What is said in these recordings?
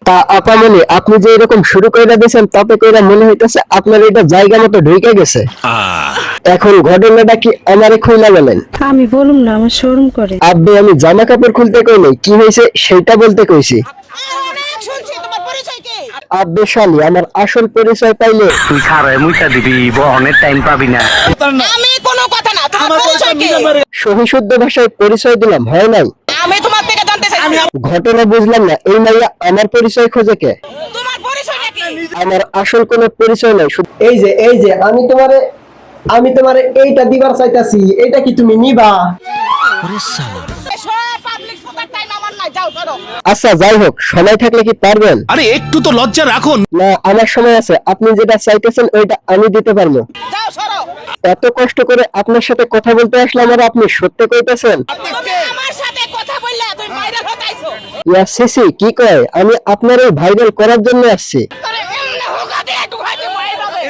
তা আপামনি আপনি যে এরকম শুরু করে দিয়েছেন তাতে করে মনে হইতেছে আপনার এটা জায়গা মতো ঢুকে গেছে। এখন ঘটনাটা কি আমারে খুইলা বলেন। আমি বলুম না, আমার শরম করে। আব্বে আমি জামা কাপড় খুলতে কই নাই, কি হয়েছে সেটা বলতে কইছি। আব্বে শালি আমার আসল পরিচয় পাইলে তুই খারে মুইটা দিবি, অনেক টাইম পাবি না। আমি কোনো কথা না, তোমার পরিচয় কি? সহি শুদ্ধ ভাষায় পরিচয় দিলাম, হয় নাই? আমি তোমার থেকে জানতে চাই ঘটনা বুঝলাম না, এই মাইয়া আমার পরিচয় খোঁজে কে? তোমার পরিচয়টা কি? আমার আসল কোনো পরিচয় নাই। এই যে আমি তোমারে এইটা দিবার চাইতাছি, এটা কি তুমি নিবা? পাবলিক ফুটার টাইম আমার নাই, যাও করো। আচ্ছা যাই হোক, সময় থাকলে কি পারবেন? আরে একটু তো লজ্জা রাখুন। না, আমার সময় আছে, আপনি যেটা চাইতেছেন ওইটা আমি দিতে পারবো। যাও সরো। এত কষ্ট করে আপনার সাথে কথা বলতে আসলাম আর আপনি সত্য কইতেছেন? তুমি আমার সাথে কথা বললে তুমি ভাইরাল হতাইছো। ইয়া সিসি কি কয়, আমি আপনার এই ভাইরাল করার জন্য আসছি। আরে এমনে হোগা দিয়ে ঢুকাইতে মাইরাবে।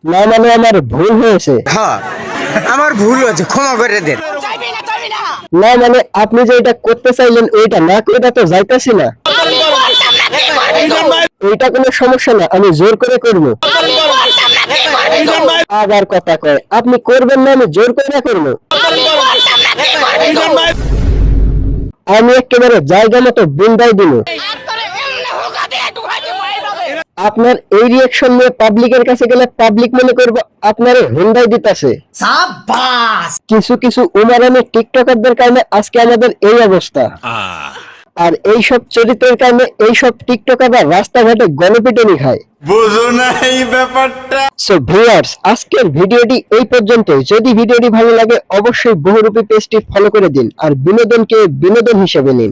না মানে আমার ভুল হয়েছে। হ্যাঁ আমার ভুল হয়েছে, ক্ষমা করে দেন। যাইবি না। না মানে আপনি যে এটা করতে চাইলেন ওইটা না করে তো যাইতাছি না। আমি বলতাম না কি করবি তুই? ওইটা কোনো সমস্যা না, আমি জোর করে করবো। আমি বলতাম না কি করবি তুই? আবার কথা কয়, আপনি করবেন না আমি জোর করে করবো। আমি বলতাম না কি করবি তুই? আমি একেবারে জায়গা মতো বুন্দাই দিব। আরে এমনে হোগা দিয়ে ঢুকাইতে মাইরাবে। আপনার এই রিয়াকশন নিয়ে পাবলিকের কাছে গেলে পাবলিক মনে করবো আপনার হুন্ডাই দিতেছে। কিছু উমারানি টিকটকারদের কারণে আজকে আমাদের এই অবস্থা। আর এইসব চরিত্রের কারণে এইসব টিকটকাররা রাস্তাঘাটে গণপিটুনি খায়। বুঝো না এই ব্যাপারটা। সো ভিউয়ার্স, আজকের ভিডিওটি এই পর্যন্তই। যদি ভিডিওটি ভালো লাগে অবশ্যই বহুরূপী পেজটি ফলো করে দিন আর বিনোদনকে বিনোদন হিসেবে নিন।